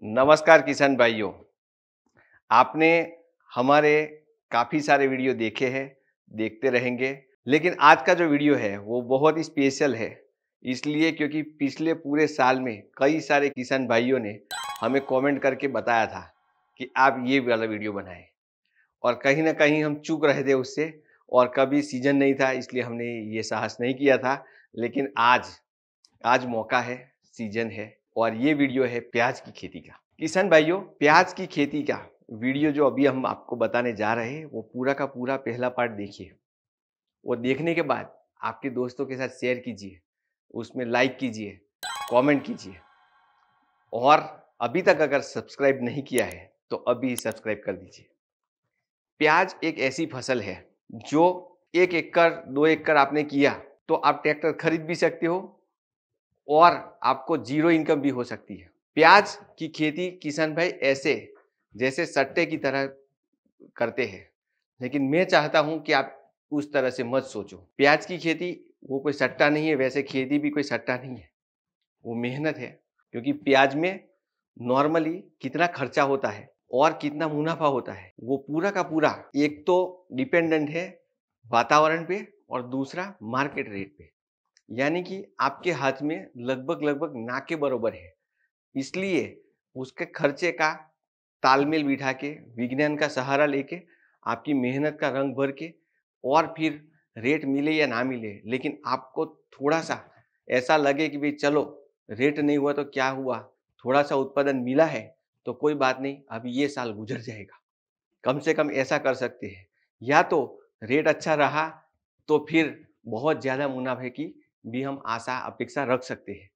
नमस्कार किसान भाइयों। आपने हमारे काफ़ी सारे वीडियो देखे हैं, देखते रहेंगे। लेकिन आज का जो वीडियो है वो बहुत ही स्पेशल है। इसलिए क्योंकि पिछले पूरे साल में कई सारे किसान भाइयों ने हमें कमेंट करके बताया था कि आप ये वाला वीडियो बनाएं। और कहीं न कहीं हम चूक रहे थे उससे और कभी सीज़न नहीं था इसलिए हमने ये साहस नहीं किया था। लेकिन आज आज मौका है, सीज़न है और ये वीडियो है प्याज की खेती का। किसान भाइयों, प्याज की खेती का वीडियो जो अभी हम आपको बताने जा रहे हैं, वो पूरा का पूरा पहला पार्ट देखिए। वो देखने के बाद आपके दोस्तों के साथ शेयर कीजिए, उसमें लाइक कीजिए, कमेंट कीजिए और अभी तक अगर सब्सक्राइब नहीं किया है, तो अभी सब्सक्राइब कर दीजिए। प्याज एक ऐसी फसल है जो 1 एकड़, 2 एकड़ आपने किया, तो आप ट्रैक्टर खरीद भी सकते हो और आपको ज़ीरो इनकम भी हो सकती है। प्याज की खेती किसान भाई ऐसे जैसे सट्टे की तरह करते हैं, लेकिन मैं चाहता हूं कि आप उस तरह से मत सोचो। प्याज की खेती वो कोई सट्टा नहीं है, वैसे खेती भी कोई सट्टा नहीं है, वो मेहनत है। क्योंकि प्याज में नॉर्मली कितना खर्चा होता है और कितना मुनाफा होता है, वो पूरा का पूरा एक तो डिपेंडेंट है वातावरण पे और दूसरा मार्केट रेट पे। यानी कि आपके हाथ में लगभग लगभग ना के बराबर है। इसलिए उसके खर्चे का तालमेल बिठा के, विज्ञान का सहारा लेके, आपकी मेहनत का रंग भर के और फिर रेट मिले या ना मिले, लेकिन आपको थोड़ा-सा ऐसा लगे कि भई चलो रेट नहीं हुआ तो क्या हुआ, थोड़ा-सा उत्पादन मिला है तो कोई बात नहीं, अभी ये साल गुज़र जाएगा। कम से कम ऐसा कर सकते हैं। या तो रेट अच्छा रहा तो फिर बहुत ज़्यादा मुनाफ़े की भी हम आशा अपेक्षा रख सकते हैं।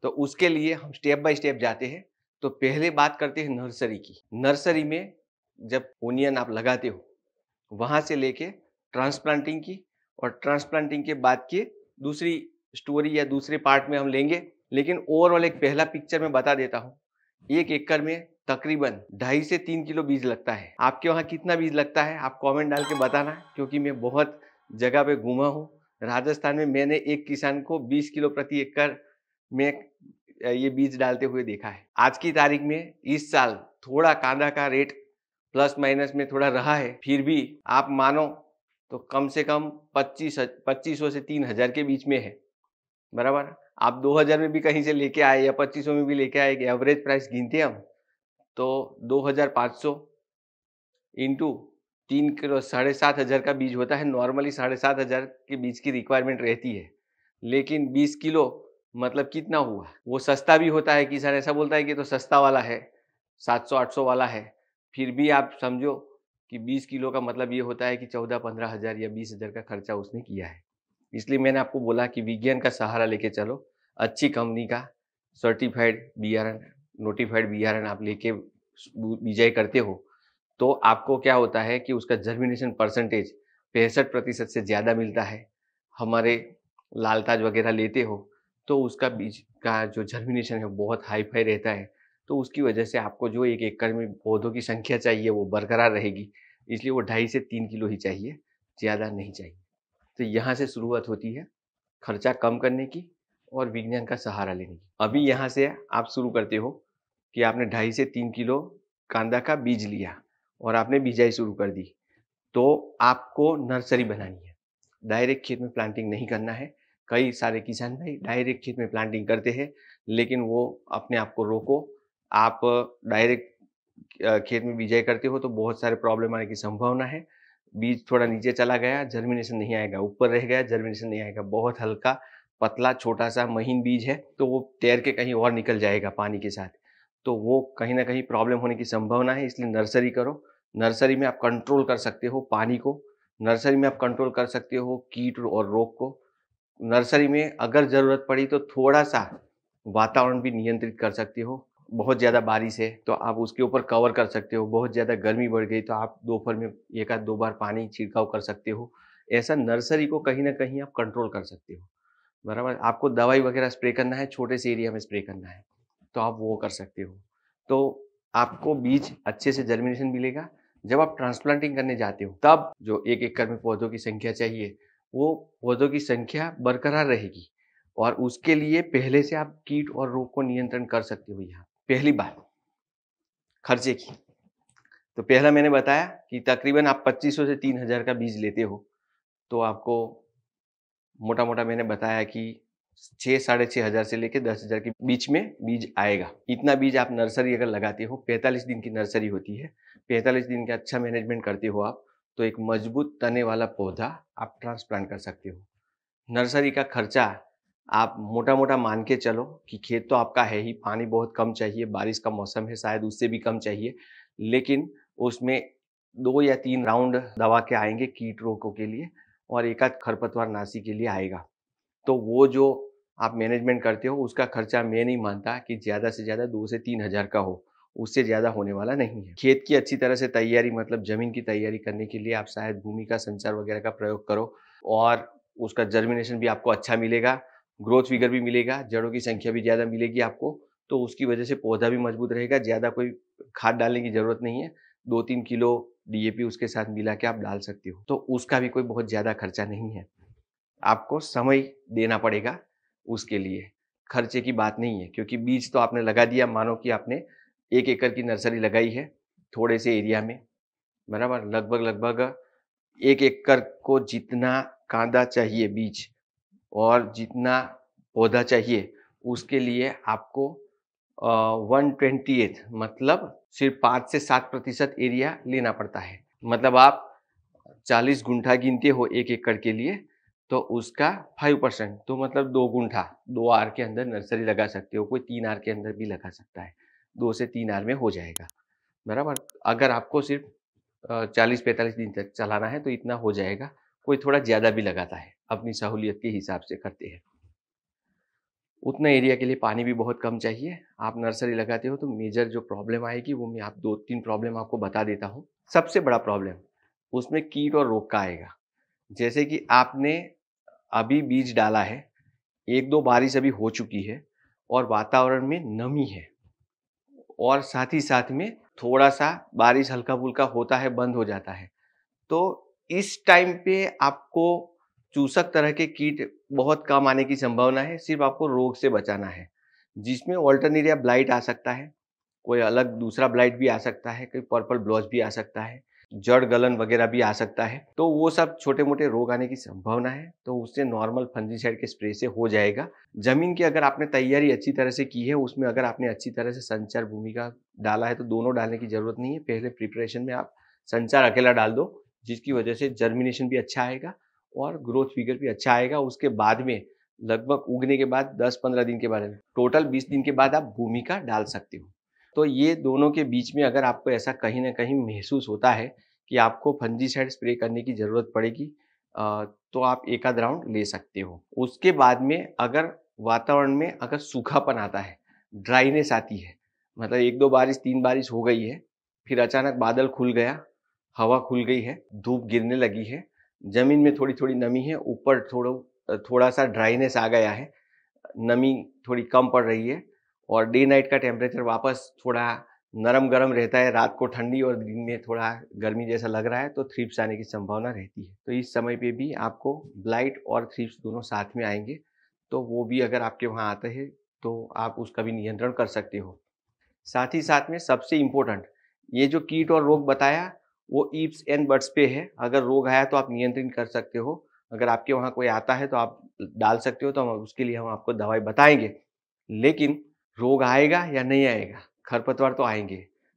तो उसके लिए हम स्टेप बाय स्टेप जाते हैं। तो पहले बात करते हैं नर्सरी की। नर्सरी में जब ओनियन आप लगाते हो, वहाँ से लेके ट्रांसप्लांटिंग की और ट्रांसप्लांटिंग के बाद की दूसरी स्टोरी या दूसरे पार्ट में हम लेंगे। लेकिन ओवरऑल एक पहला पिक्चर मैं बता देता हूँ। 1 एकड़ में तकरीबन 2.5 से 3 किलो बीज लगता है। आपके वहाँ कितना बीज लगता है आप कमेंट डाल के बताना, क्योंकि मैं बहुत जगह पे घूमा हूँ। राजस्थान में मैंने एक किसान को 20 किलो प्रति एकड़ में ये बीज डालते हुए देखा है। आज की तारीख में इस साल थोड़ा कांदा का रेट प्लस माइनस में थोड़ा रहा है, फिर भी आप मानो तो कम से कम 2500 से 3000 के बीच में है, बराबर? आप 2000 में भी कहीं से लेके आए या 2500 में भी लेके आए, एक एवरेज प्राइस गिनते हम, तो 2500 इंटू 3 किलो 7500 का बीज होता है। नॉर्मली 7500 के बीज की रिक्वायरमेंट रहती है। लेकिन 20 किलो मतलब कितना हुआ? वो सस्ता भी होता है, किसान ऐसा बोलता है कि तो सस्ता वाला है, 700-800 वाला है। फिर भी आप समझो कि 20 किलो का मतलब ये होता है कि 14-15 हज़ार या 20,000 का खर्चा उसने किया है। इसलिए मैंने आपको बोला कि विज्ञान का सहारा लेके चलो, अच्छी कंपनी का सर्टिफाइड बियारण, नोटिफाइड बियारण आप लेके बिजाई करते हो, तो आपको क्या होता है कि उसका जर्मिनेशन परसेंटेज 65% से ज़्यादा मिलता है। हमारे लाल ताज वगैरह लेते हो, तो उसका बीज का जो जर्मिनेशन है बहुत हाई-फाई रहता है। तो उसकी वजह से आपको जो 1 एकड़ में पौधों की संख्या चाहिए वो बरकरार रहेगी। इसलिए वो 2.5 से 3 किलो ही चाहिए, ज़्यादा नहीं चाहिए। तो यहाँ से शुरुआत होती है खर्चा कम करने की और विज्ञान का सहारा लेने की। अभी यहाँ से आप शुरू करते हो कि आपने 2.5 से 3 किलो कांदा का बीज लिया और आपने बिजाई शुरू कर दी, तो आपको नर्सरी बनानी है। डायरेक्ट खेत में प्लांटिंग नहीं करना है। कई सारे किसान भाई डायरेक्ट खेत में प्लांटिंग करते हैं, लेकिन वो अपने आप को रोको। आप डायरेक्ट खेत में बिजाई करते हो तो बहुत सारे प्रॉब्लम आने की संभावना है। बीज थोड़ा नीचे चला गया, जर्मिनेशन नहीं आएगा, ऊपर रह गया, जर्मिनेशन नहीं आएगा। बहुत हल्का, पतला, छोटा-सा महीन बीज है, तो वो तैर के कहीं और निकल जाएगा पानी के साथ। तो वो कहीं न कहीं प्रॉब्लम होने की संभावना है, इसलिए नर्सरी करो। नर्सरी में आप कंट्रोल कर सकते हो पानी को, नर्सरी में आप कंट्रोल कर सकते हो कीट और रोग को। नर्सरी में अगर ज़रूरत पड़ी तो थोड़ा-सा वातावरण भी नियंत्रित कर सकते हो। बहुत ज़्यादा बारिश है तो आप उसके ऊपर कवर कर सकते हो। बहुत ज़्यादा गर्मी बढ़ गई तो आप दोपहर में 1 आध 2 बार पानी छिड़काव कर सकते हो। ऐसा नर्सरी को कहीं न कहीं आप कंट्रोल कर सकते हो, बराबर? आपको दवाई वगैरह स्प्रे करना है, छोटे से एरिया में स्प्रे करना है, तो आप वो कर सकते हो। तो आपको बीज अच्छे से जर्मिनेशन मिलेगा। जब आप ट्रांसप्लांटिंग करने जाते हो, तब जो 1 एकड़ में पौधों की संख्या चाहिए, वो पौधों की संख्या बरकरार रहेगी और उसके लिए पहले से आप कीट और रोग को नियंत्रण कर सकते हो यहाँ। पहली बात। खर्चे की। तो पहला मैंने बताया कि तकरीबन आप 2500 से 3000 का बीज लेते हो, तो आपको मोटा-मोटा मैंने बताया कि 6 साढ़े 6,000 से लेके 10,000 के बीच में बीज आएगा। इतना बीज आप नर्सरी अगर लगाते हो, 45 दिन की नर्सरी होती है, 45 दिन का अच्छा मैनेजमेंट करते हो आप, तो एक मजबूत तने वाला पौधा आप ट्रांसप्लांट कर सकते हो। नर्सरी का खर्चा आप मोटा-मोटा मान के चलो कि खेत तो आपका है ही, पानी बहुत कम चाहिए, बारिश का मौसम है, शायद उससे भी कम चाहिए, लेकिन उसमें 2 या 3 राउंड दवा के आएँगे कीट रोगों के लिए और एक आध खरपतवारनाशी के लिए आएगा। तो वो जो आप मैनेजमेंट करते हो उसका खर्चा मैं नहीं मानता कि ज़्यादा से ज़्यादा 2 से 3,000 का हो, उससे ज़्यादा होने वाला नहीं है। खेत की अच्छी तरह से तैयारी मतलब ज़मीन की तैयारी करने के लिए आप शायद भूमि का संचार वगैरह का प्रयोग करो और उसका जर्मिनेशन भी आपको अच्छा मिलेगा, ग्रोथ फिगर भी मिलेगा, जड़ों की संख्या भी ज़्यादा मिलेगी आपको, तो उसकी वजह से पौधा भी मजबूत रहेगा, ज़्यादा कोई खाद डालने की ज़रूरत नहीं है, 2-3 किलो डीएपी उसके साथ मिला के आप डाल सकते हो, तो उसका भी कोई बहुत ज़्यादा खर्चा नहीं है। आपको समय देना पड़ेगा उसके लिए, खर्चे की बात नहीं है क्योंकि बीज तो आपने लगा दिया, मानो कि आपने 1 एकड़ की नर्सरी लगाई है, थोड़े से एरिया में, बराबर? लगभग 1 एकड़ को जितना कांदा चाहिए बीज और जितना पौधा चाहिए, उसके लिए आपको 1/28 मतलब सिर्फ 5 से 7% एरिया लेना पड़ता है। मतलब आप 40 गुंठा गिनते हो 1 एकड़ के लिए, तो उसका 5% तो मतलब 2 गुंठा, 2 आर के अंदर नर्सरी लगा सकते हो, कोई 3 आर के अंदर भी लगा सकता है। 2 से 3 आर में हो जाएगा, बराबर? अगर आपको सिर्फ 40-45 दिन तक चलाना है तो इतना हो जाएगा, कोई थोड़ा ज़्यादा भी लगाता है, अपनी सहूलियत के हिसाब से करते हैं। उतना एरिया के लिए पानी भी बहुत कम चाहिए। आप नर्सरी लगाते हो तो मेजर जो प्रॉब्लम आएगी वो मैं आप 2-3 प्रॉब्लम आपको बता देता हूँ। सबसे बड़ा प्रॉब्लम उसमें कीट और रोग का आएगा। जैसे कि आपने अभी बीज डाला है, 1-2 बारिश अभी हो चुकी है और वातावरण में नमी है और साथ ही में थोड़ा-सा बारिश हल्का-फुल्का होता है, बंद हो जाता है। तो इस टाइम पे आपको चूसक तरह के कीट बहुत कम आने की संभावना है, सिर्फ आपको रोग से बचाना है, जिसमें अल्टरनेरिया ब्लाइट आ सकता है, कोई अलग दूसरा ब्लाइट भी आ सकता है, कोई पर्पल ब्लॉच भी आ सकता है, जड़ गलन वगैरह भी आ सकता है। तो वो सब छोटे-मोटे रोग आने की संभावना है, तो उससे नॉर्मल फंजीसाइड के स्प्रे से हो जाएगा। ज़मीन की अगर आपने तैयारी अच्छी तरह से की है, उसमें अगर आपने अच्छी तरह से संचार भूमि का डाला है, तो दोनों डालने की ज़रूरत नहीं है। पहले प्रिपरेशन में आप संचार अकेला डाल दो, जिसकी वजह से जर्मिनेशन भी अच्छा आएगा और ग्रोथ फिगर भी अच्छा आएगा। उसके बाद में लगभग उगने के बाद 10-15 दिन के बाद टोटल 20 दिन के बाद आप भूमि का डाल सकते हो। तो ये दोनों के बीच में अगर आपको ऐसा कहीं न कहीं महसूस होता है कि आपको फंजीसाइड स्प्रे करने की ज़रूरत पड़ेगी तो आप एक आध राउंड ले सकते हो। उसके बाद में अगर वातावरण में अगर सूखापन आता है, ड्राइनेस आती है, मतलब 1-2 बारिश 3 बारिश हो गई है, फिर अचानक बादल खुल गया, हवा खुल गई है, धूप गिरने लगी है, ज़मीन में थोड़ी-थोड़ी नमी है, ऊपर थोड़ा-सा ड्राइनेस आ गया है, नमी थोड़ी कम पड़ रही है और डे नाइट का टेम्परेचर वापस थोड़ा नरम-गरम रहता है, रात को ठंडी और दिन में थोड़ा गर्मी जैसा लग रहा है, तो थ्रिप्स आने की संभावना रहती है। तो इस समय पे भी आपको ब्लाइट और थ्रिप्स दोनों साथ में आएँगे, तो वो भी अगर आपके वहाँ आते हैं, तो आप उसका भी नियंत्रण कर सकते हो। साथ ही साथ में सबसे इम्पोर्टेंट, ये जो कीट और रोग बताया, वो इफ्स एंड बट्स पे है। अगर रोग आया तो आप नियंत्रित कर सकते हो। अगर आपके वहाँ कोई आता है तो आप डाल सकते हो, तो हम उसके लिए हम आपको दवाई बताएँगे। लेकिन रोग आएगा या नहीं आएगा, खरपतवार तो आएँगे।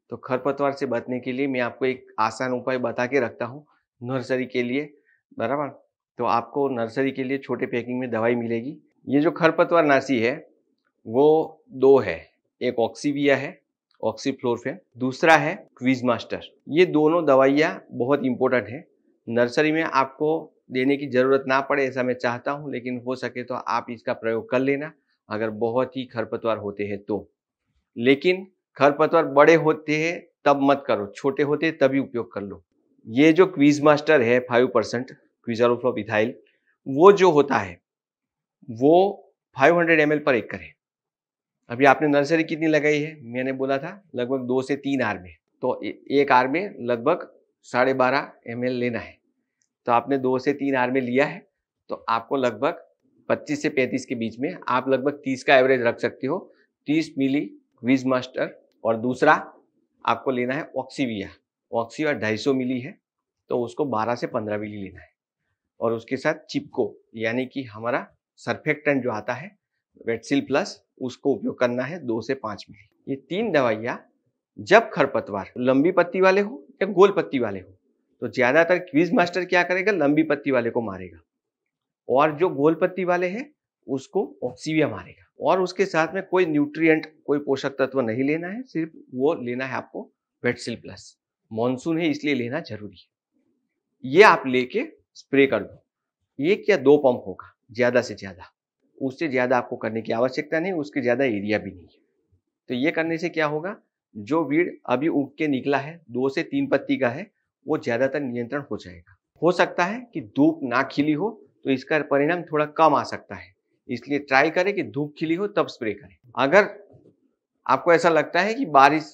तो खरपतवार से बचने के लिए मैं आपको एक आसान उपाय बता के रखता हूँ, नर्सरी के लिए, बराबर? तो आपको नर्सरी के लिए छोटे पैकिंग में दवाई मिलेगी। ये जो खरपतवारनाशी है, वो 2 है। एक ऑक्सीविया है, ऑक्सीफ्लोरफेन, दूसरा है क्विज मास्टर। ये दोनों दवाइयाँ बहुत इम्पोर्टेंट हैं। नर्सरी में आपको देने की ज़रूरत ना पड़े ऐसा मैं चाहता हूँ, लेकिन हो सके तो आप इसका प्रयोग कर लेना, अगर बहुत ही खरपतवार होते हैं तो। लेकिन खरपतवार बड़े होते हैं तब मत करो, छोटे होते हैं तभी उपयोग कर लो। ये जो क्विज मास्टर है 5% क्विज़ालोफ्लोविथाइल, वो जो होता है, वो 500 ml पर एकड़ है। अभी आपने नर्सरी कितनी लगाई है? मैंने बोला था लगभग 2 से 3 आर में। तो एक आर में लगभग 12.5 ml लेना है। तो आपने 2 से 3 आर में लिया है, तो आपको लगभग 25 से 35 के बीच में आप लगभग 30 का एवरेज रख सकते हो। 30 मिली क्विज मास्टर और दूसरा आपको लेना है ऑक्सीविया। ऑक्सीविया 250 मिली है, तो उसको 12 से 15 मिली लेना है। और उसके साथ चिपको यानी कि हमारा सर्फेक्टेंट जो आता है वेटसिल प्लस, उसको उपयोग करना है 2 से 5 मिली। ये 3 दवाइयाँ जब खरपतवार लंबी पत्ती वाले हो या गोल पत्ती वाले हो, तो ज्यादातर क्विज मास्टर क्या करेगा, लंबी पत्ती वाले को मारेगा, और जो गोल पत्ती वाले हैं उसको ऑक्सीविया मारेगा। और उसके साथ में कोई न्यूट्रिएंट, कोई पोषक तत्व नहीं लेना है, सिर्फ वो लेना है आपको वेटसिल प्लस। मॉनसून है इसलिए लेना जरूरी है। ये आप लेके स्प्रे कर दो, 1 या 2 पंप होगा ज्यादा से ज्यादा, उससे ज्यादा आपको करने की आवश्यकता नहीं, उसके ज्यादा एरिया भी नहीं है। तो ये करने से क्या होगा, जो वीड अभी उग के निकला है 2 से 3 पत्ती का है, वो ज्यादातर नियंत्रण हो जाएगा। हो सकता है कि धूप ना खिली हो तो इसका परिणाम थोड़ा कम आ सकता है, इसलिए ट्राई करें कि धूप खिली हो तब स्प्रे करें। अगर आपको ऐसा लगता है कि बारिश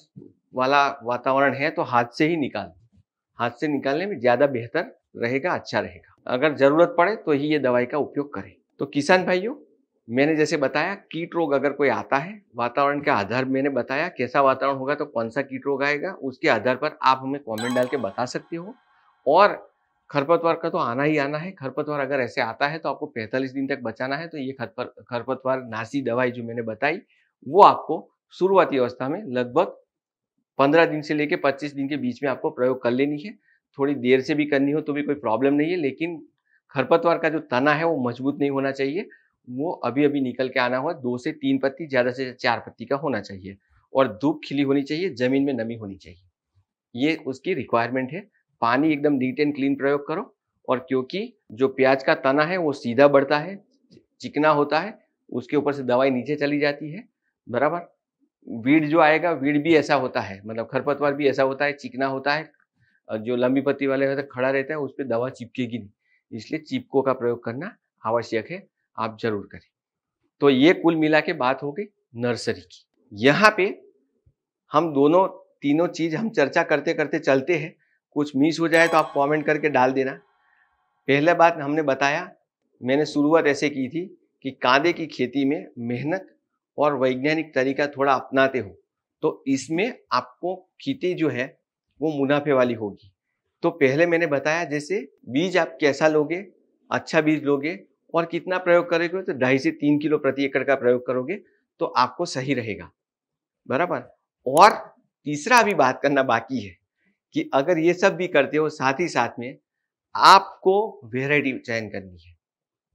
वाला वातावरण है तो हाथ से ही निकाल, हाथ से निकालने में ज्यादा बेहतर रहेगा, अच्छा रहेगा। अगर जरूरत पड़े तो ही ये दवाई का उपयोग करें। तो किसान भाइयों, मैंने जैसे बताया कीट रोग अगर कोई आता है, वातावरण के आधार मैंने बताया कैसा वातावरण होगा तो कौन सा कीट रोग आएगा, उसके आधार पर आप हमें कमेंट डाल के बता सकते हो। और खरपतवार का तो आना ही आना है। खरपतवार अगर ऐसे आता है तो आपको 45 दिन तक बचाना है, तो ये खरपतवार नाशी दवाई जो मैंने बताई वो आपको शुरुआती अवस्था में लगभग 15 दिन से लेकर 25 दिन के बीच में आपको प्रयोग कर लेनी है। थोड़ी देर से भी करनी हो तो भी कोई प्रॉब्लम नहीं है, लेकिन खरपतवार का जो तना है वो मजबूत नहीं होना चाहिए, वो अभी अभी निकल के आना हुआ 2 से 3 पत्ती, ज्यादा से 4 पत्ती का होना चाहिए, और धूप खिली होनी चाहिए, जमीन में नमी होनी चाहिए, ये उसकी रिक्वायरमेंट है। पानी एकदम नीट एंड क्लीन प्रयोग करो। और क्योंकि जो प्याज का तना है वो सीधा बढ़ता है, चिकना होता है, उसके ऊपर से दवाई नीचे चली जाती है, बराबर। वीड जो आएगा, वीड भी ऐसा होता है, मतलब खरपतवार भी ऐसा होता है, चिकना होता है, जो लंबी पत्ती वाले होता है खड़ा रहता है, उस पर दवा चिपकेगी नहीं, इसलिए चिपको का प्रयोग करना आवश्यक है, आप जरूर करें। तो ये कुल मिला के बात हो गई नर्सरी की। यहाँ पे हम दोनों तीनों चीज हम चर्चा करते करते चलते हैं, कुछ मिस हो जाए तो आप कमेंट करके डाल देना। पहला बात हमने बताया, मैंने शुरुआत ऐसे की थी कि कांदे की खेती में मेहनत और वैज्ञानिक तरीका थोड़ा अपनाते हो तो इसमें आपको खेती जो है वो मुनाफे वाली होगी। तो पहले मैंने बताया जैसे बीज आप कैसा लोगे, अच्छा बीज लोगे और कितना प्रयोग करोगे, तो 2.5 से 3 किलो प्रति एकड़ का प्रयोग करोगे तो आपको सही रहेगा, बराबर। और तीसरा अभी बात करना बाकी है कि अगर ये सब भी करते हो, साथ ही साथ में आपको वेराइटी चयन करनी है।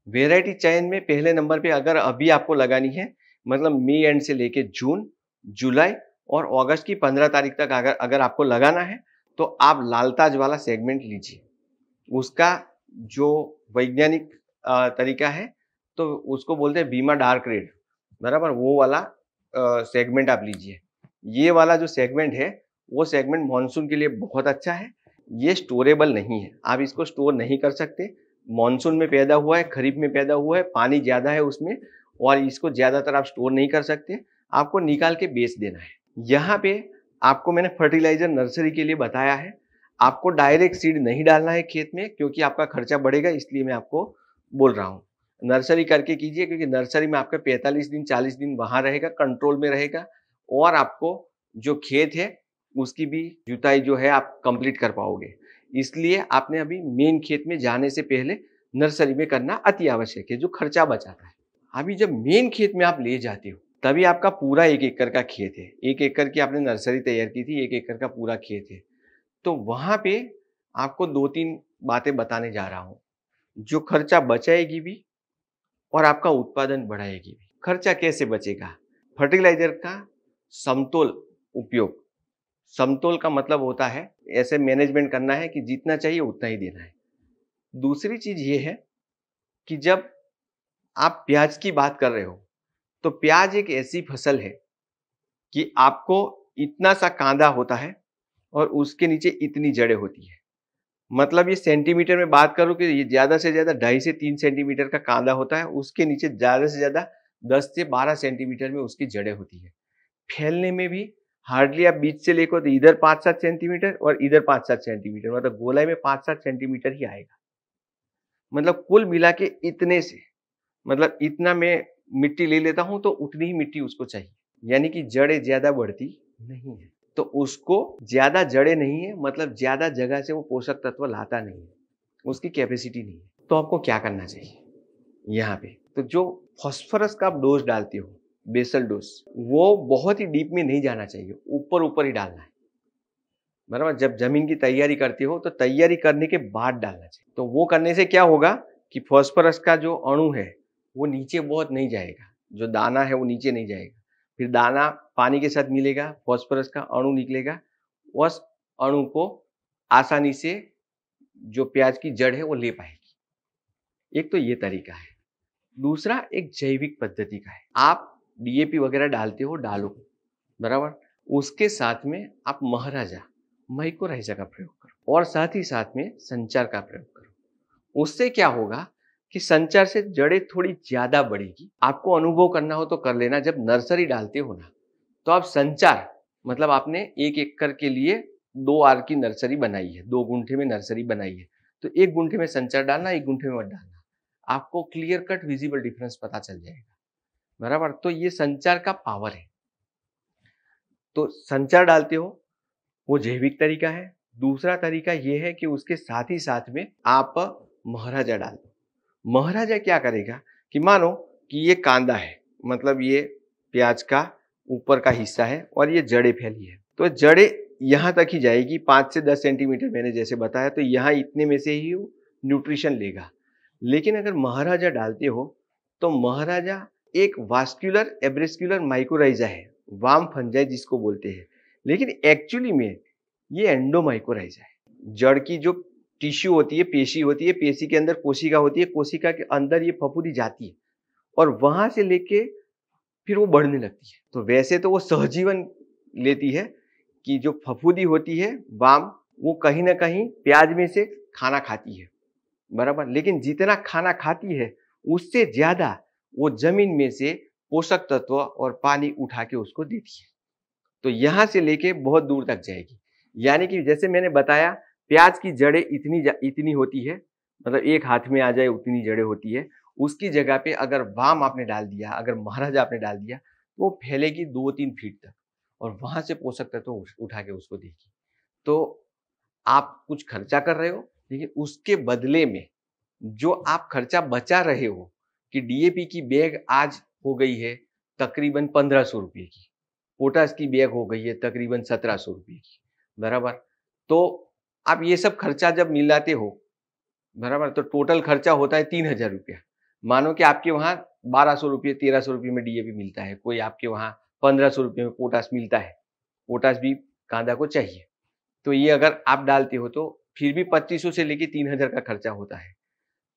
वेराइटी चयन में पहले नंबर पे अगर अभी आपको लगानी है, मतलब मई एंड से लेके जून, जुलाई और अगस्त की 15 तारीख तक अगर आपको लगाना है तो आप लालताज वाला सेगमेंट लीजिए। उसका जो वैज्ञानिक तरीका है तो उसको बोलते हैं बीमा डार्क रेड, बराबर, वो वाला सेगमेंट आप लीजिए। ये वाला जो सेगमेंट है वो सेगमेंट मॉनसून के लिए बहुत अच्छा है। ये स्टोरेबल नहीं है, आप इसको स्टोर नहीं कर सकते। मॉनसून में पैदा हुआ है, खरीफ में पैदा हुआ है, पानी ज्यादा है उसमें, और इसको ज्यादातर आप स्टोर नहीं कर सकते, आपको निकाल के बेच देना है। यहाँ पे आपको मैंने फर्टिलाइजर नर्सरी के लिए बताया है, आपको डायरेक्ट सीड नहीं डालना है खेत में क्योंकि आपका खर्चा बढ़ेगा, इसलिए मैं आपको बोल रहा हूँ नर्सरी करके कीजिए, क्योंकि नर्सरी में आपका 45 दिन 40 दिन वहां रहेगा, कंट्रोल में रहेगा, और आपको जो खेत है उसकी भी जुताई जो है आप कंप्लीट कर पाओगे। इसलिए आपने अभी मेन खेत में जाने से पहले नर्सरी में करना अति आवश्यक है, जो खर्चा बचाता है। अभी जब मेन खेत में आप ले जाते हो तभी आपका पूरा 1 एकड़ का खेत है, 1 एकड़ की आपने नर्सरी तैयार की थी, 1 एकड़ का पूरा खेत है, तो वहां पे आपको 2-3 बातें बताने जा रहा हूं जो खर्चा बचाएगी भी और आपका उत्पादन बढ़ाएगी भी। खर्चा कैसे बचेगा? फर्टिलाइजर का समतोल उपयोग। समतोल का मतलब होता है ऐसे मैनेजमेंट करना है कि जितना चाहिए उतना ही देना है। दूसरी चीज ये है कि जब आप प्याज की बात कर रहे हो तो प्याज एक ऐसी फसल है कि आपको इतना सा कांदा होता है और उसके नीचे इतनी जड़ें होती है। मतलब ये सेंटीमीटर में बात करूं कि ये ज्यादा से ज्यादा 2.5 से 3 सेंटीमीटर का कांदा होता है, उसके नीचे ज्यादा से ज्यादा 10 से 12 सेंटीमीटर में उसकी जड़ें होती है। फैलने में भी हार्डली आप बीच से लेकर तो इधर 5-7 सेंटीमीटर और इधर 5-7 सेंटीमीटर, मतलब गोलाई में 5-7 सेंटीमीटर ही आएगा। मतलब कुल मिला के इतने से, मतलब इतना मैं मिट्टी ले लेता हूं तो उतनी ही मिट्टी उसको चाहिए, यानी कि जड़ें ज्यादा बढ़ती नहीं है। तो उसको ज्यादा जड़ें नहीं है, मतलब ज्यादा जगह से वो पोषक तत्व लाता नहीं है, उसकी कैपेसिटी नहीं है। तो आपको क्या करना चाहिए यहाँ पे, तो जो फॉस्फोरस का आप डोज डालते हो, बेसल डोज, वो बहुत ही डीप में नहीं जाना चाहिए, ऊपर ऊपर ही डालना है। बराबर, जब जमीन की तैयारी करते हो तो तैयारी करने के बाद डालना चाहिए। तो वो करने से क्या होगा कि फॉस्फोरस का जो अणु है वो नीचे बहुत नहीं जाएगा, जो दाना है वो नीचे नहीं जाएगा, फिर दाना पानी के साथ मिलेगा, फॉस्फोरस का अणु निकलेगा, उस अणु को आसानी से जो प्याज की जड़ है वो ले पाएगी। एक तो ये तरीका है। दूसरा एक जैविक पद्धति का है। आप डीएपी वगैरह डालते हो, डालो, बराबर, उसके साथ में आप महाराजा माइकोराइजा का प्रयोग करो और साथ ही साथ में संचार का प्रयोग करो। उससे क्या होगा कि संचार से जड़ें थोड़ी ज्यादा बढ़ेगी। आपको अनुभव करना हो तो कर लेना। जब नर्सरी डालते हो ना, तो आप संचार, मतलब आपने 1 एकड़ के लिए 2 आर की नर्सरी बनाई है, 2 गुंठे में नर्सरी बनाई है, तो 1 गुंठे में संचार डालना, 1 गुंठे में मत डालना। आपको क्लियर कट विजिबल डिफरेंस पता चल जाएगा, बराबर। तो ये संचार का पावर है। तो संचार डालते हो, वो जैविक तरीका है। दूसरा तरीका ये है कि उसके साथ ही साथ में आप महाराजा डाल दो। महाराजा क्या करेगा कि मानो कि ये कांदा है, मतलब ये प्याज का ऊपर का हिस्सा है और ये जड़ें फैली है, तो जड़ें यहाँ तक ही जाएगी, 5 से 10 सेंटीमीटर मैंने जैसे बताया, तो यहाँ इतने में से ही वो न्यूट्रिशन लेगा। लेकिन अगर महाराजा डालते हो तो महाराजा एक वास्कुलर एब्रेस्कुलर माइकोराइजा है, वार्म फंजाई जिसको बोलते हैं, लेकिन एक्चुअली में ये एंडोमाइकोराइजा है। जड़ की जो टिश्यू होती है, पेशी होती है, पेशी के अंदर कोशिका होती है, कोशिका के अंदर ये फफूंदी जाती है और वहां से लेके फिर वो बढ़ने लगती है। तो वैसे तो वो सहजीवन लेती है कि जो फफूंदी होती है वाम, वो कहीं ना कहीं प्याज में से खाना खाती है, बराबर। लेकिन जितना खाना खाती है उससे ज्यादा वो जमीन में से पोषक तत्व और पानी उठा के उसको देती है। तो यहां से लेके बहुत दूर तक जाएगी। यानी कि जैसे मैंने बताया, प्याज की जड़ें इतनी होती है, मतलब 1 हाथ में आ जाए उतनी जड़ें होती है। उसकी जगह पे अगर वाम आपने डाल दिया, अगर महाराजा आपने डाल दिया, तो वो फैलेगी 2-3 फीट तक और वहां से पोषक तत्व उठा के उसको देगी। तो आप कुछ खर्चा कर रहे हो, लेकिन उसके बदले में जो आप खर्चा बचा रहे हो, कि डीएपी की बैग आज हो गई है तकरीबन 1500 रुपये की, पोटास की बैग हो गई है तकरीबन 1700 रुपये की, बराबर। तो आप ये सब खर्चा जब मिलाते हो, बराबर, तो टोटल खर्चा होता है 3000 रुपया। मानो कि आपके वहाँ 1200 रुपये 1300 रुपये में डीएपी मिलता है, कोई आपके वहाँ 1500 रुपये में पोटास मिलता है। पोटास भी कांदा को चाहिए, तो ये अगर आप डालते हो तो फिर भी 2500 से लेके 3000 का खर्चा होता है।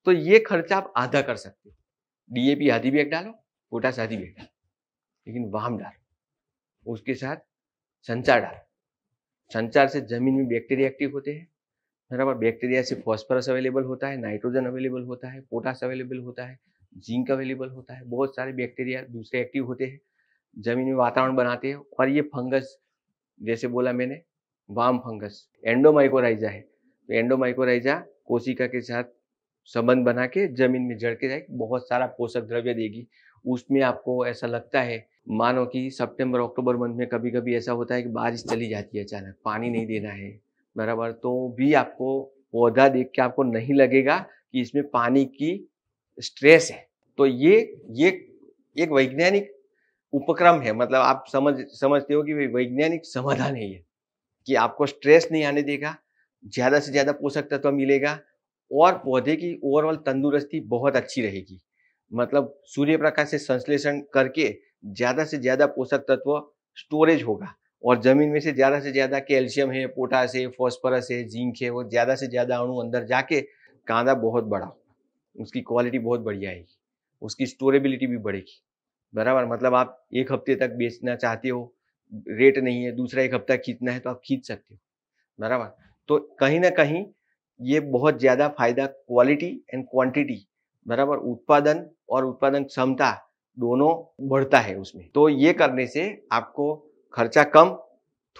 तो ये खर्चा आप आधा कर सकते हो। डीएपी आधी बैग डालो, पोटास आधी बैग डालो, लेकिन वाम डालो, उसके साथ संचार डालो। संचार से जमीन में बैक्टीरिया एक्टिव होते हैं, बराबर। बैक्टीरिया से फॉस्फोरस अवेलेबल होता है, नाइट्रोजन अवेलेबल होता है, पोटास अवेलेबल होता है, जिंक अवेलेबल होता है, बहुत सारे बैक्टीरिया दूसरे एक्टिव होते हैं, जमीन में वातावरण बनाते हैं। और ये फंगस, जैसे बोला मैंने, वाम फंगस एंडोमाइकोराइजा है, तो एंडोमाइकोराइजा कोशिका के साथ संबंध बना के जमीन में जड़ के जाएगी, बहुत सारा पोषक द्रव्य देगी। उसमें आपको ऐसा लगता है, मानो कि सितंबर अक्टूबर मंथ में कभी कभी ऐसा होता है कि बारिश चली जाती है अचानक, पानी नहीं देना है, बराबर, तो भी आपको पौधा देख के आपको नहीं लगेगा कि इसमें पानी की स्ट्रेस है। तो ये एक वैज्ञानिक उपक्रम है, मतलब आप समझते हो कि वैज्ञानिक समाधान है ये, कि आपको स्ट्रेस नहीं आने देगा, ज्यादा से ज्यादा पोषक तत्व मिलेगा और पौधे की ओवरऑल तंदुरुस्ती बहुत अच्छी रहेगी। मतलब सूर्य प्रकाश से संश्लेषण करके ज्यादा से ज्यादा पोषक तत्व स्टोरेज होगा और जमीन में से ज्यादा कैल्शियम है, पोटास है, फॉस्फोरस है, जिंक है, वो ज्यादा से ज्यादा अणु अंदर जाके कांदा बहुत बड़ा होगा, उसकी क्वालिटी बहुत बढ़िया आएगी, उसकी स्टोरेबिलिटी भी बढ़ेगी, बराबर। मतलब आप 1 हफ्ते तक बेचना चाहते हो, रेट नहीं है, दूसरा 1 हफ्ता खींचना है तो आप खींच सकते हो, बराबर। तो कहीं ना कहीं ये बहुत ज्यादा फायदा, क्वालिटी एंड क्वांटिटी, बराबर, उत्पादन और उत्पादन क्षमता दोनों बढ़ता है उसमें। तो ये करने से आपको खर्चा कम,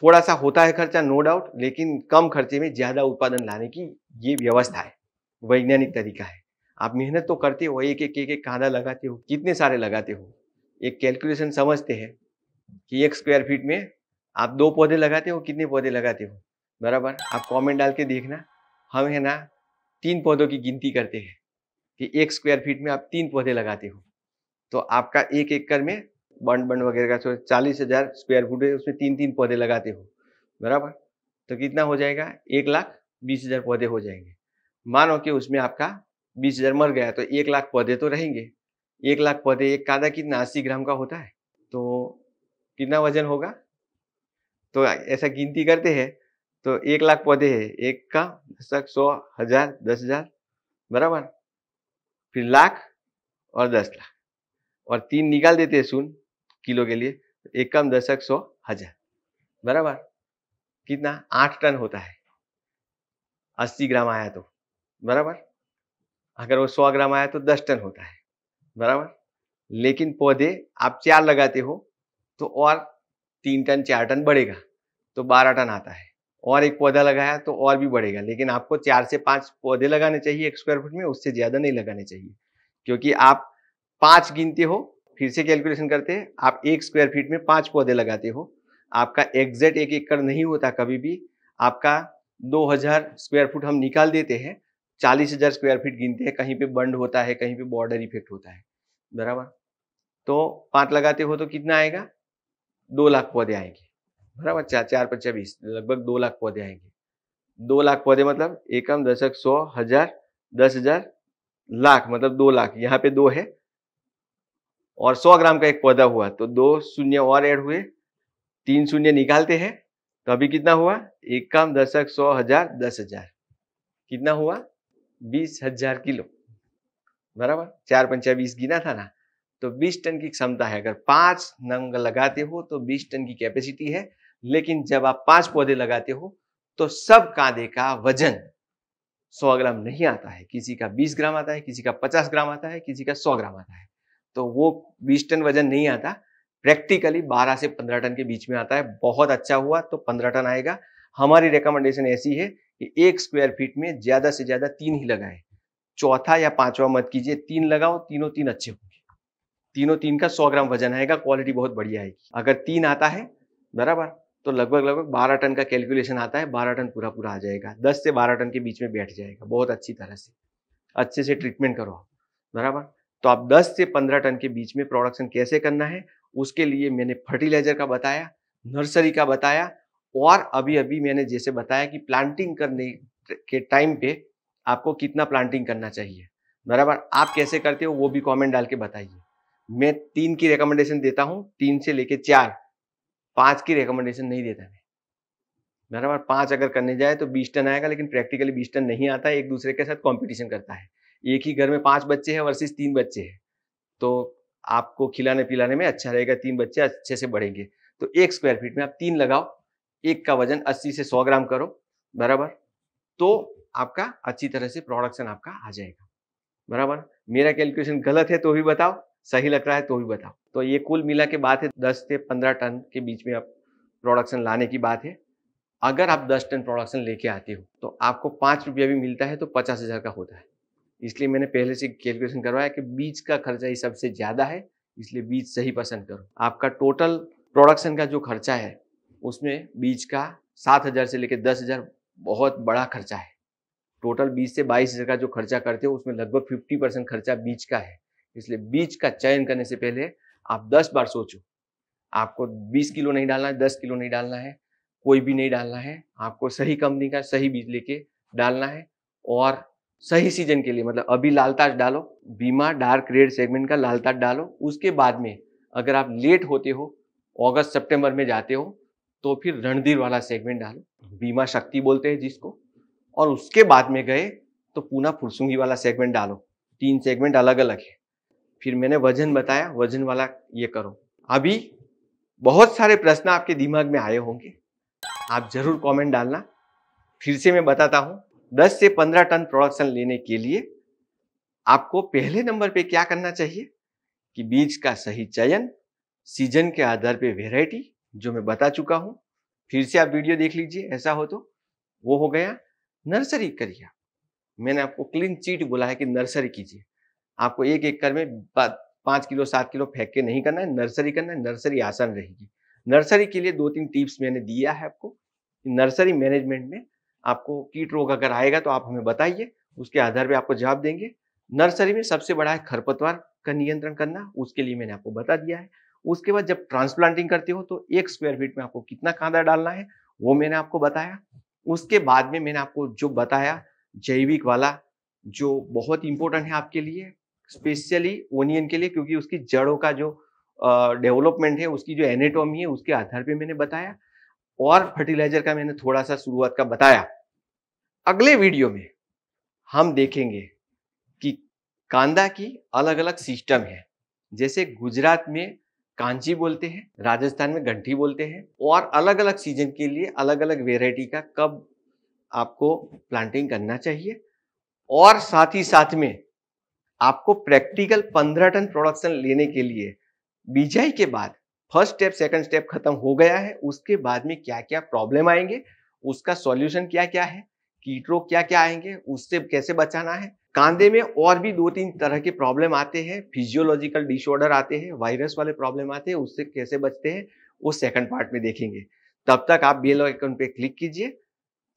थोड़ा सा होता है खर्चा नो डाउट, लेकिन कम खर्चे में ज्यादा उत्पादन लाने की ये व्यवस्था है, वैज्ञानिक तरीका है। आप मेहनत तो करते हो, एक कांदा लगाते हो, कितने सारे लगाते हो, एक कैलकुलेशन समझते हैं कि 1 स्क्वायर फीट में आप 2 पौधे लगाते हो, कितने पौधे लगाते हो, बराबर। आप कमेंट डाल के देखना। हम है ना 3 पौधों की गिनती करते हैं कि 1 स्क्वायर फीट में आप 3 पौधे लगाते हो, तो आपका 1 एकड़ में बंड वगैरह का 40,000 स्क्वायर फुट है, उसमें 3-3 पौधे लगाते हो, बराबर। तो कितना हो जाएगा, 1,20,000 पौधे हो जाएंगे। मानो कि उसमें आपका 20,000 मर गया तो 1,00,000 पौधे तो रहेंगे। 1,00,000 पौधे, एक कादा कितना 80 ग्राम का होता है, तो कितना वजन होगा। तो ऐसा गिनती करते हैं तो 1,00,000 पौधे है, 1 का 10,00,000, 100, 1000, 10,000, बराबर। फिर लाख और 10,00,000 और 3 निकाल देते हैं शून्य किलो के लिए, 1 कम 10,00,000, 100, 1000, बराबर। कितना 8 टन होता है, 80 ग्राम आया तो, बराबर। अगर वो 100 ग्राम आया तो 10 टन होता है, बराबर। लेकिन पौधे आप 4 लगाते हो तो और 3 टन 4 टन बढ़ेगा, तो 12 टन आता है। और एक पौधा लगाया तो और भी बढ़ेगा, लेकिन आपको 4 से 5 पौधे लगाने चाहिए 1 स्क्वायर फुट में, उससे ज्यादा नहीं लगाने चाहिए, क्योंकि आप 5 गिनते हो। फिर से कैलकुलेशन करते हैं, आप 1 स्क्वायर फीट में 5 पौधे लगाते हो, आपका एग्जैक्ट 1 एकड़ नहीं होता कभी भी। आपका 2000 स्क्वायर फुट हम निकाल देते हैं, 40,000 स्क्वायर फीट गिनते हैं, कहीं पे बंड होता है, कहीं पे बॉर्डर इफेक्ट होता है, बराबर। तो 5 लगाते हो तो कितना आएगा, 2,00,000 पौधे आएंगे, बराबर। 4×4=20, लगभग 2,00,000 पौधे आएंगे। 2,00,000 पौधे मतलब एकम, दशक, 100, 1000, 10,000, लाख, मतलब 2,00,000। यहाँ पे 2 है और 100 ग्राम का एक पौधा हुआ तो 2 शून्य और ऐड हुए, 3 शून्य निकालते हैं तो अभी कितना हुआ, एकम, दशक, 100, 1000, 10,000, कितना हुआ, 20,000 किलो, बराबर। 4×5=20 गिना था ना, तो 20 टन की क्षमता है। अगर 5 नंग लगाते हो तो 20 टन की कैपेसिटी है। लेकिन जब आप 5 पौधे लगाते हो तो सब कांदे का वजन 100 ग्राम नहीं आता है, किसी का 20 ग्राम आता है, किसी का 50 ग्राम आता है, किसी का 100 ग्राम आता है। तो वो 20 टन वजन नहीं आता, प्रैक्टिकली 12 से 15 टन के बीच में आता है। बहुत अच्छा हुआ तो 15 टन आएगा। हमारी रिकमेंडेशन ऐसी है कि 1 स्क्वायर फीट में ज्यादा से ज्यादा 3 ही लगाए, चौथा या 5वां मत कीजिए, 3 लगाओ, तीनों 3 अच्छे होंगे। तीनों 3 का 100 ग्राम वजन आएगा, क्वालिटी बहुत बढ़िया आएगी। अगर 3 आता है, बराबर, तो लगभग 12 टन का कैलकुलेशन आता है, 12 टन पूरा आ जाएगा, 10 से 12 टन के बीच में बैठ जाएगा बहुत अच्छी तरह से। अच्छे से ट्रीटमेंट करो, बराबर। तो आप 10 से 15 टन के बीच में प्रोडक्शन कैसे करना है, उसके लिए मैंने फर्टिलाइजर का बताया, नर्सरी का बताया, और अभी अभी मैंने जैसे बताया कि प्लांटिंग करने के टाइम पे आपको कितना प्लांटिंग करना चाहिए, बराबर। आप कैसे करते हो वो भी कमेंट डाल के बताइए। मैं 3 की रिकमेंडेशन देता हूं, 3 से लेके 4, 5 की रिकमेंडेशन नहीं देता मैं, बराबर। 5 अगर करने जाए तो 20 टन आएगा, लेकिन प्रैक्टिकली 20 टन नहीं आता है, एक दूसरे के साथ कंपटीशन करता है। एक ही घर में 5 बच्चे हैं वर्सेस 3 बच्चे हैं, तो आपको खिलाने पिलाने में अच्छा रहेगा, 3 बच्चे अच्छे से बढ़ेंगे। तो 1 स्क्वायर फीट में आप 3 लगाओ, एक का वजन 80 से 100 ग्राम करो, बराबर। तो आपका अच्छी तरह से प्रोडक्शन आपका आ जाएगा, बराबर। मेरा कैलकुलेशन गलत है तो भी बताओ, सही लग रहा है तो भी बताओ। तो ये कुल मिला के बात है 10 से 15 टन के बीच में आप प्रोडक्शन लाने की बात है। अगर आप 10 टन प्रोडक्शन लेके आते हो तो आपको 5 रुपया भी मिलता है, तो 50,000 का होता है। इसलिए मैंने पहले से कैलकुलेशन करवाया कि बीज का खर्चा ही सबसे ज्यादा है, इसलिए बीज सही पसंद करो। आपका टोटल प्रोडक्शन का जो खर्चा है उसमें बीज का 7,000 से लेकर 10,000 बहुत बड़ा खर्चा है। टोटल 20 से 22,000 का जो खर्चा करते हो उसमें लगभग 50% खर्चा बीज का है। इसलिए बीज का चयन करने से पहले आप 10 बार सोचो। आपको 20 किलो नहीं डालना है, 10 किलो नहीं डालना है, कोई भी नहीं डालना है। आपको सही कंपनी का सही बीज लेके डालना है, और सही सीजन के लिए, मतलब अभी लालताज डालो, बीमा डार्क रेड सेगमेंट का लालताज डालो। उसके बाद में अगर आप लेट होते हो, अगस्त सितंबर में जाते हो, तो फिर रणधीर वाला सेगमेंट डालो, बीमा शक्ति बोलते हैं जिसको। और उसके बाद में गए तो पूना फुरसुंगी वाला सेगमेंट डालो। 3 सेगमेंट अलग अलग है। फिर मैंने वजन बताया, वजन वाला ये करो। अभी बहुत सारे प्रश्न आपके दिमाग में आए होंगे, आप जरूर कमेंट डालना। फिर से मैं बताता हूं, 10 से 15 टन प्रोडक्शन लेने के लिए आपको पहले नंबर पे क्या करना चाहिए कि बीज का सही चयन, सीजन के आधार पे वेराइटी, जो मैं बता चुका हूं। फिर से आप वीडियो देख लीजिए, ऐसा हो तो। वो हो गया। नर्सरी करिए। मैंने आपको क्लीन चीट बोला है कि नर्सरी कीजिए। आपको 1 एकड़ में 5 किलो 7 किलो फेंक के नहीं करना है, नर्सरी करना है। नर्सरी आसान रहेगी। नर्सरी के लिए 2-3 टिप्स मैंने दिया है आपको। नर्सरी मैनेजमेंट में आपको कीट रोग अगर आएगा तो आप हमें बताइए, उसके आधार पे आपको जवाब देंगे। नर्सरी में सबसे बड़ा है खरपतवार का नियंत्रण करना, उसके लिए मैंने आपको बता दिया है। उसके बाद जब ट्रांसप्लांटिंग करते हो तो 1 स्क्वायर फीट में आपको कितना खादा डालना है, वो मैंने आपको बताया। उसके बाद में मैंने आपको जो बताया जैविक वाला, जो बहुत इंपॉर्टेंट है आपके लिए, स्पेशली ओनियन के लिए, क्योंकि उसकी जड़ों का जो डेवलपमेंट है, उसकी जो एनाटॉमी है, उसके आधार पे मैंने बताया। और फर्टिलाइजर का मैंने थोड़ा-सा शुरुआत का बताया। अगले वीडियो में हम देखेंगे कि कांदा की अलग-अलग सिस्टम है। जैसे गुजरात में कांची बोलते हैं, राजस्थान में गंठी बोलते हैं, और अलग-अलग सीजन के लिए अलग-अलग वेराइटी का कब आपको प्लांटिंग करना चाहिए। और साथ ही साथ में आपको प्रैक्टिकल 15 टन प्रोडक्शन लेने के लिए बिजाई के बाद फर्स्ट स्टेप, सेकंड स्टेप खत्म हो गया है, उसके बाद में क्या-क्या प्रॉब्लम आएंगे, उसका सॉल्यूशन क्या-क्या है, कीट रोग क्या-क्या आएंगे, उससे कैसे बचाना है। कांदे में और भी 2-3 तरह के प्रॉब्लम आते हैं, फिजियोलॉजिकल डिसऑर्डर आते हैं, वायरस वाले प्रॉब्लम आते हैं, उससे कैसे बचते हैं, वो सेकंड पार्ट में देखेंगे। तब तक आप बेल आइकन पे क्लिक कीजिए,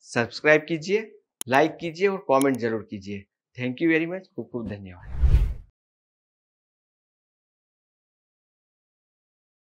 सब्सक्राइब कीजिए, लाइक कीजिए और कमेंट जरूर कीजिए। थैंक यू वेरी मच, खूब खूब धन्यवाद।